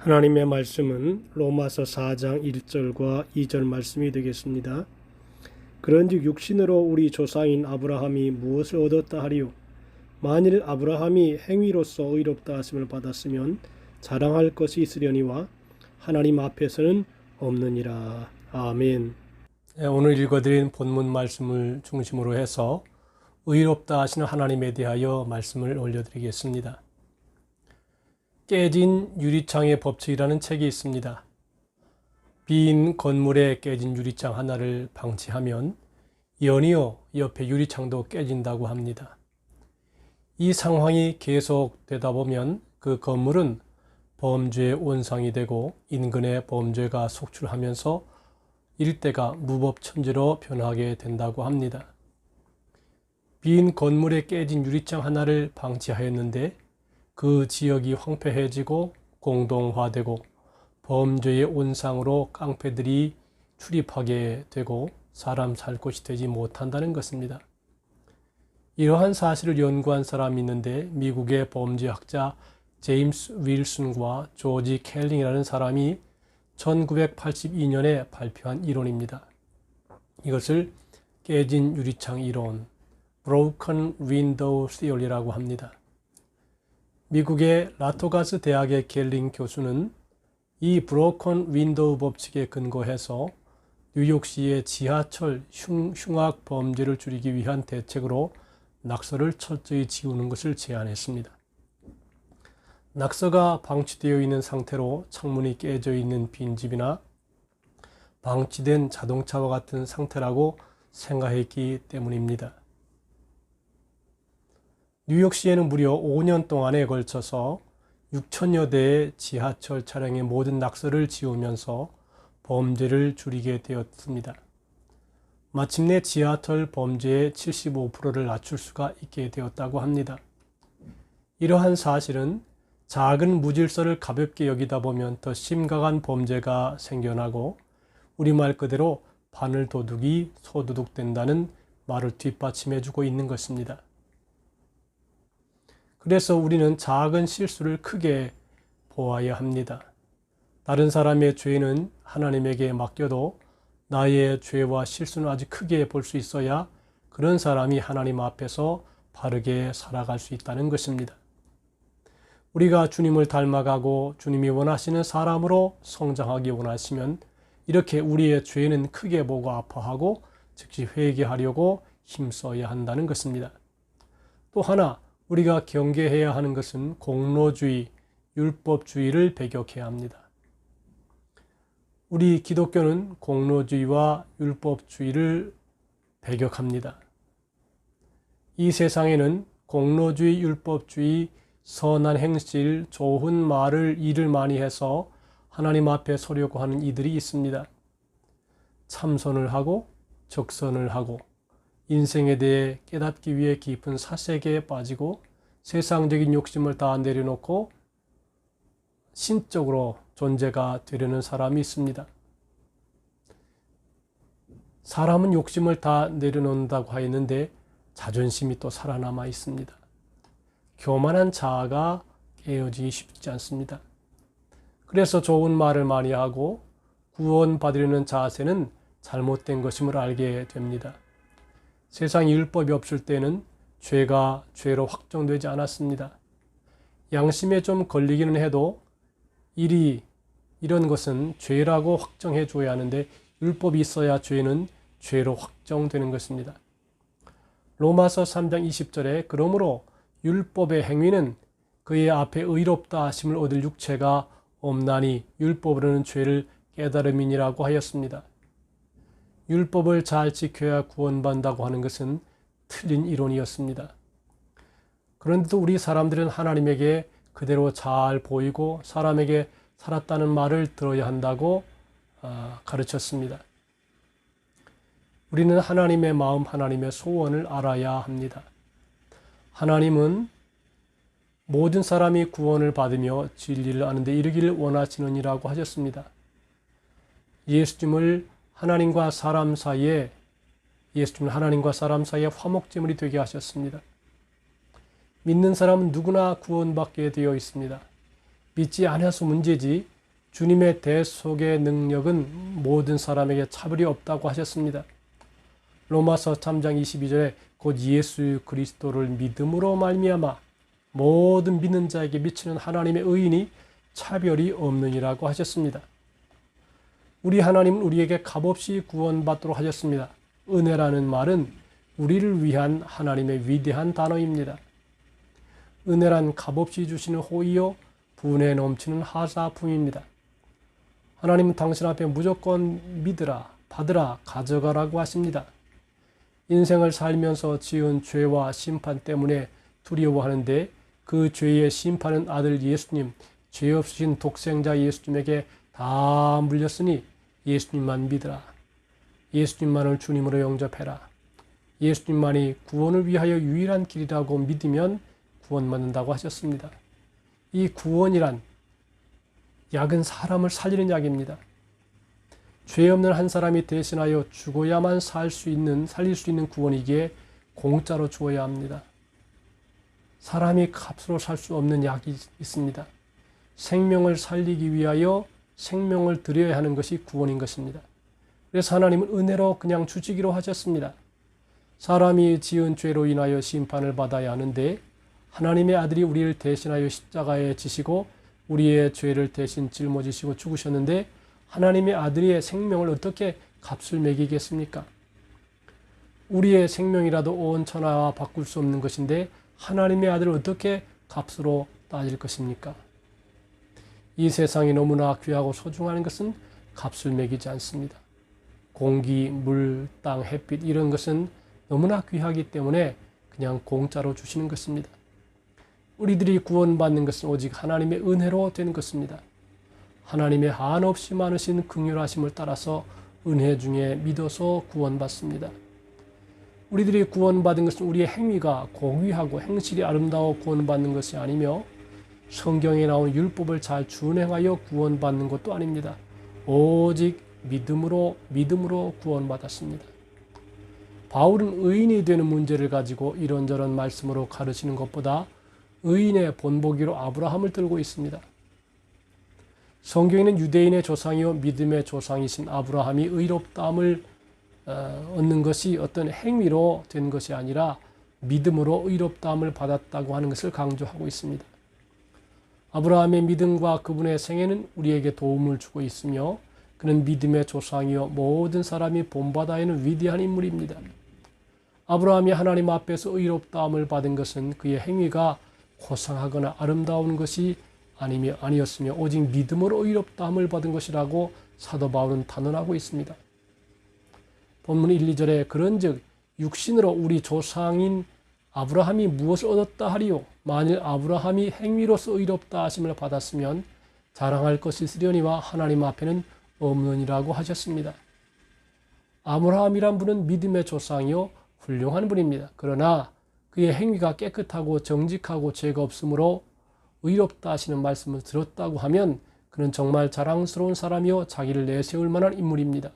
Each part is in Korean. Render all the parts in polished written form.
하나님의 말씀은 로마서 4장 1절과 2절 말씀이 되겠습니다. 그런즉 육신으로 우리 조상인 아브라함이 무엇을 얻었다 하리요? 만일 아브라함이 행위로서 의롭다 하심을 받았으면 자랑할 것이 있으려니와 하나님 앞에서는 없느니라. 아멘. 오늘 읽어드린 본문 말씀을 중심으로 해서 의롭다 하시는 하나님에 대하여 말씀을 올려드리겠습니다. 깨진 유리창의 법칙이라는 책이 있습니다. 빈 건물에 깨진 유리창 하나를 방치하면 연이어 옆에 유리창도 깨진다고 합니다. 이 상황이 계속되다 보면 그 건물은 범죄의 온상이 되고 인근의 범죄가 속출하면서 일대가 무법천지로 변하게 된다고 합니다. 빈 건물에 깨진 유리창 하나를 방치하였는데 그 지역이 황폐해지고 공동화되고 범죄의 온상으로 깡패들이 출입하게 되고 사람 살 곳이 되지 못한다는 것입니다. 이러한 사실을 연구한 사람이 있는데 미국의 범죄학자 제임스 윌슨과 조지 켈링이라는 사람이 1982년에 발표한 이론입니다. 이것을 깨진 유리창 이론, Broken Window Theory라고 합니다. 미국의 라토가스 대학의 켈링 교수는 이 브로컨 윈도우 법칙에 근거해서 뉴욕시의 지하철 흉악 범죄를 줄이기 위한 대책으로 낙서를 철저히 지우는 것을 제안했습니다. 낙서가 방치되어 있는 상태로 창문이 깨져 있는 빈집이나 방치된 자동차와 같은 상태라고 생각했기 때문입니다. 뉴욕시에는 무려 5년 동안에 걸쳐서 6천여 대의 지하철 차량의 모든 낙서를 지우면서 범죄를 줄이게 되었습니다. 마침내 지하철 범죄의 75%를 낮출 수가 있게 되었다고 합니다. 이러한 사실은 작은 무질서를 가볍게 여기다 보면 더 심각한 범죄가 생겨나고 우리말 그대로 바늘 도둑이 소도둑 된다는 말을 뒷받침해주고 있는 것입니다. 그래서 우리는 작은 실수를 크게 보아야 합니다. 다른 사람의 죄는 하나님에게 맡겨도 나의 죄와 실수는 아주 크게 볼 수 있어야 그런 사람이 하나님 앞에서 바르게 살아갈 수 있다는 것입니다. 우리가 주님을 닮아가고 주님이 원하시는 사람으로 성장하기 원하시면 이렇게 우리의 죄는 크게 보고 아파하고 즉시 회개하려고 힘써야 한다는 것입니다. 또 하나 우리가 경계해야 하는 것은 공로주의, 율법주의를 배격해야 합니다. 우리 기독교는 공로주의와 율법주의를 배격합니다. 이 세상에는 공로주의, 율법주의, 선한 행실, 좋은 말을 일을 많이 해서 하나님 앞에 서려고 하는 이들이 있습니다. 참선을 하고 적선을 하고 인생에 대해 깨닫기 위해 깊은 사색에 빠지고 세상적인 욕심을 다 내려놓고 신적으로 존재가 되려는 사람이 있습니다. 사람은 욕심을 다 내려놓는다고 하였는데 자존심이 또 살아남아 있습니다. 교만한 자아가 깨어지기 쉽지 않습니다. 그래서 좋은 말을 많이 하고 구원받으려는 자세는 잘못된 것임을 알게 됩니다. 세상에 율법이 없을 때는 죄가 죄로 확정되지 않았습니다. 양심에 좀 걸리기는 해도 이런 것은 죄라고 확정해 줘야 하는데 율법이 있어야 죄는 죄로 확정되는 것입니다. 로마서 3장 20절에 그러므로 율법의 행위는 그의 앞에 의롭다 하심을 얻을 육체가 없나니 율법으로는 죄를 깨달음이니라고 하였습니다. 율법을 잘 지켜야 구원받는다고 하는 것은 틀린 이론이었습니다. 그런데도 우리 사람들은 하나님에게 그대로 잘 보이고 사람에게 살았다는 말을 들어야 한다고 가르쳤습니다. 우리는 하나님의 마음, 하나님의 소원을 알아야 합니다. 하나님은 모든 사람이 구원을 받으며 진리를 아는 데 이르기를 원하시느니라고 하셨습니다. 예수님을 하나님과 사람 사이에 화목제물이 되게 하셨습니다. 믿는 사람은 누구나 구원받게 되어 있습니다. 믿지 않아서 문제지 주님의 대속의 능력은 모든 사람에게 차별이 없다고 하셨습니다. 로마서 3장 22절에 곧 예수 그리스도를 믿음으로 말미암아 모든 믿는 자에게 미치는 하나님의 의인이 차별이 없느니라고 하셨습니다. 우리 하나님은 우리에게 값없이 구원받도록 하셨습니다. 은혜라는 말은 우리를 위한 하나님의 위대한 단어입니다. 은혜란 값없이 주시는 호의요 분에 넘치는 하사품입니다. 하나님은 당신 앞에 무조건 믿으라, 받으라, 가져가라고 하십니다. 인생을 살면서 지은 죄와 심판 때문에 두려워하는데 그 죄의 심판은 아들 예수님, 죄 없으신 독생자 예수님에게 다 물렸으니 예수님만 믿으라. 예수님만을 주님으로 영접해라. 예수님만이 구원을 위하여 유일한 길이라고 믿으면 구원받는다고 하셨습니다. 이 구원이란 약은 사람을 살리는 약입니다. 죄 없는 한 사람이 대신하여 죽어야만 살릴 수 있는 구원이기에 공짜로 주어야 합니다. 사람이 값으로 살 수 없는 약이 있습니다. 생명을 살리기 위하여 생명을 드려야 하는 것이 구원인 것입니다. 그래서 하나님은 은혜로 그냥 주시기로 하셨습니다. 사람이 지은 죄로 인하여 심판을 받아야 하는데 하나님의 아들이 우리를 대신하여 십자가에 지시고 우리의 죄를 대신 짊어지시고 죽으셨는데 하나님의 아들의 생명을 어떻게 값을 매기겠습니까? 우리의 생명이라도 온 천하와 바꿀 수 없는 것인데 하나님의 아들을 어떻게 값으로 따질 것입니까? 이 세상이 너무나 귀하고 소중한 것은 값을 매기지 않습니다. 공기, 물, 땅, 햇빛 이런 것은 너무나 귀하기 때문에 그냥 공짜로 주시는 것입니다. 우리들이 구원받는 것은 오직 하나님의 은혜로 되는 것입니다. 하나님의 한없이 많으신 긍휼하심을 따라서 은혜 중에 믿어서 구원받습니다. 우리들이 구원받은 것은 우리의 행위가 고귀하고 행실이 아름다워 구원받는 것이 아니며 성경에 나온 율법을 잘 준행하여 구원받는 것도 아닙니다. 오직 믿음으로 구원받았습니다. 바울은 의인이 되는 문제를 가지고 이런저런 말씀으로 가르치는 것보다 의인의 본보기로 아브라함을 들고 있습니다. 성경에는 유대인의 조상이요 믿음의 조상이신 아브라함이 의롭다함을 얻는 것이 어떤 행위로 된 것이 아니라 믿음으로 의롭다함을 받았다고 하는 것을 강조하고 있습니다. 아브라함의 믿음과 그분의 생애는 우리에게 도움을 주고 있으며 그는 믿음의 조상이요 모든 사람이 본받아야 하는 위대한 인물입니다. 아브라함이 하나님 앞에서 의롭다함을 받은 것은 그의 행위가 고상하거나 아름다운 것이 아니었으며 오직 믿음으로 의롭다함을 받은 것이라고 사도 바울은 단언하고 있습니다. 본문 1, 2절에 그런즉 육신으로 우리 조상인 아브라함이 무엇을 얻었다 하리요? 만일 아브라함이 행위로서 의롭다 하심을 받았으면 자랑할 것이 있으려니와 하나님 앞에는 없느니라고 하셨습니다. 아브라함이란 분은 믿음의 조상이요 훌륭한 분입니다. 그러나 그의 행위가 깨끗하고 정직하고 죄가 없으므로 의롭다 하시는 말씀을 들었다고 하면 그는 정말 자랑스러운 사람이요 자기를 내세울 만한 인물입니다.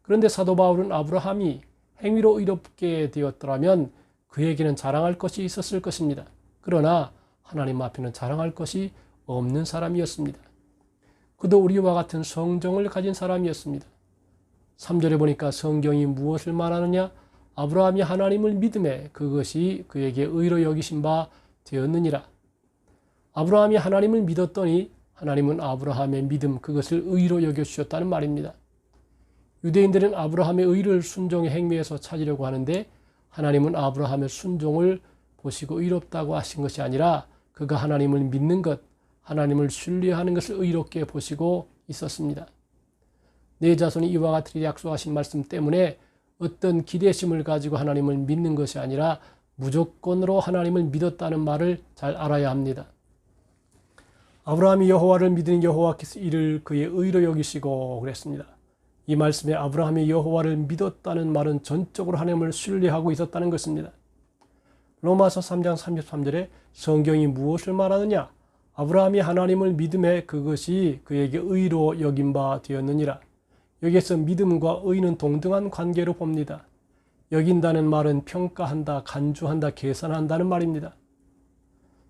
그런데 사도 바울은 아브라함이 행위로 의롭게 되었더라면 그에게는 자랑할 것이 있었을 것입니다. 그러나 하나님 앞에는 자랑할 것이 없는 사람이었습니다. 그도 우리와 같은 성정을 가진 사람이었습니다. 3절에 보니까 성경이 무엇을 말하느냐? 아브라함이 하나님을 믿음에 그것이 그에게 의로 여기신 바 되었느니라. 아브라함이 하나님을 믿었더니 하나님은 아브라함의 믿음 그것을 의로 여겨주셨다는 말입니다. 유대인들은 아브라함의 의를 순종의 행위에서 찾으려고 하는데 하나님은 아브라함의 순종을 보시고 의롭다고 하신 것이 아니라 그가 하나님을 믿는 것, 하나님을 신뢰하는 것을 의롭게 보시고 있었습니다. 내 자손이 이와 같으리 약속하신 말씀 때문에 어떤 기대심을 가지고 하나님을 믿는 것이 아니라 무조건으로 하나님을 믿었다는 말을 잘 알아야 합니다. 아브라함이 여호와를 믿은 여호와께서 이를 그의 의로 여기시고 그랬습니다. 이 말씀에 아브라함이 여호와를 믿었다는 말은 전적으로 하나님을 신뢰하고 있었다는 것입니다. 로마서 3장 33절에 성경이 무엇을 말하느냐? 아브라함이 하나님을 믿음에 그것이 그에게 의로 여긴 바 되었느니라. 여기에서 믿음과 의는 동등한 관계로 봅니다. 여긴다는 말은 평가한다, 간주한다, 계산한다는 말입니다.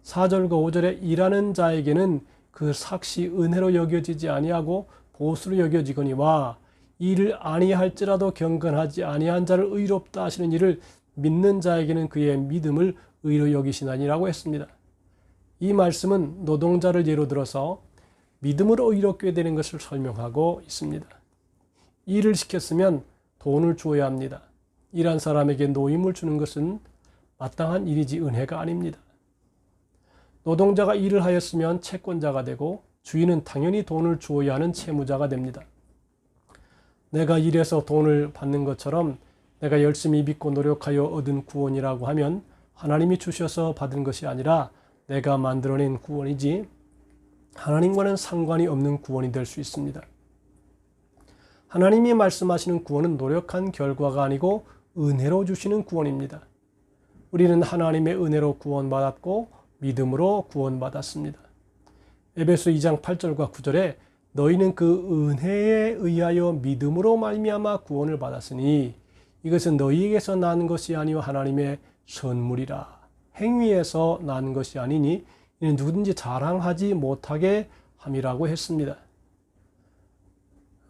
4절과 5절에 일하는 자에게는 그 삭시 은혜로 여겨지지 아니하고 보수로 여겨지거니와 이를 아니할지라도 경건하지 아니한 자를 의롭다 하시는 이를 믿는 자에게는 그의 믿음을 의로 여기시나니라고 했습니다. 이 말씀은 노동자를 예로 들어서 믿음으로 의롭게 되는 것을 설명하고 있습니다. 일을 시켰으면 돈을 주어야 합니다. 일한 사람에게 노임을 주는 것은 마땅한 일이지 은혜가 아닙니다. 노동자가 일을 하였으면 채권자가 되고 주인은 당연히 돈을 주어야 하는 채무자가 됩니다. 내가 일해서 돈을 받는 것처럼 내가 열심히 믿고 노력하여 얻은 구원이라고 하면 하나님이 주셔서 받은 것이 아니라 내가 만들어낸 구원이지 하나님과는 상관이 없는 구원이 될 수 있습니다. 하나님이 말씀하시는 구원은 노력한 결과가 아니고 은혜로 주시는 구원입니다. 우리는 하나님의 은혜로 구원받았고 믿음으로 구원받았습니다. 에베소 2장 8절과 9절에 너희는 그 은혜에 의하여 믿음으로 말미암아 구원을 받았으니 이것은 너희에게서 난 것이 아니요 하나님의 선물이라. 행위에서 난 것이 아니니 이는 누구든지 자랑하지 못하게 함이라고 했습니다.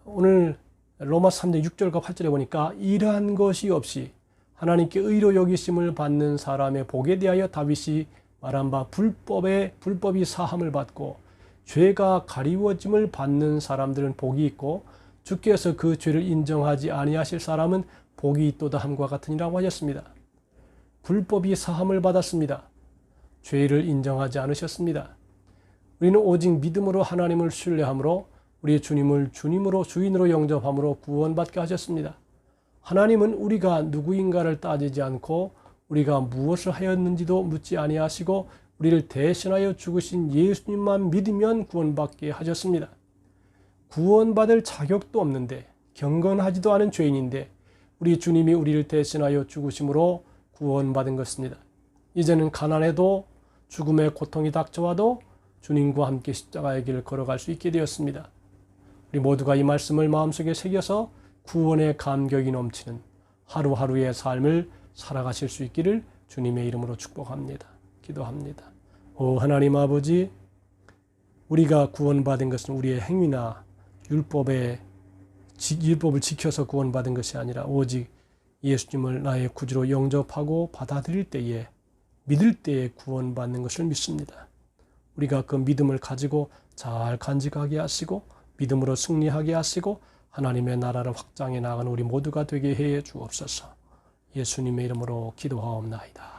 오늘 로마 3장 6절과 8절에 보니까 이러한 것이 없이 하나님께 의로 여기심을 받는 사람의 복에 대하여 다윗이 말한 바 불법이 사함을 받고 죄가 가리워짐을 받는 사람들은 복이 있고 주께서 그 죄를 인정하지 아니하실 사람은 복이 있도다 함과 같으니라고 하셨습니다. 불법이 사함을 받았습니다. 죄를 인정하지 않으셨습니다. 우리는 오직 믿음으로 하나님을 신뢰함으로 우리 주님을 주님으로 주인으로 영접함으로 구원받게 하셨습니다. 하나님은 우리가 누구인가를 따지지 않고 우리가 무엇을 하였는지도 묻지 아니하시고 우리를 대신하여 죽으신 예수님만 믿으면 구원받게 하셨습니다. 구원받을 자격도 없는데 경건하지도 않은 죄인인데 우리 주님이 우리를 대신하여 죽으심으로 구원받은 것입니다. 이제는 가난해도 죽음의 고통이 닥쳐와도 주님과 함께 십자가의 길을 걸어갈 수 있게 되었습니다. 우리 모두가 이 말씀을 마음속에 새겨서 구원의 감격이 넘치는 하루하루의 삶을 살아가실 수 있기를 주님의 이름으로 축복합니다. 기도합니다. 오 하나님 아버지, 우리가 구원받은 것은 우리의 행위나 율법을 지켜서 구원받은 것이 아니라 오직 예수님을 나의 구주로 영접하고 받아들일 때에 믿을 때에 구원받는 것을 믿습니다. 우리가 그 믿음을 가지고 잘 간직하게 하시고 믿음으로 승리하게 하시고 하나님의 나라를 확장해 나가는 우리 모두가 되게 해 주옵소서. 예수님의 이름으로 기도하옵나이다.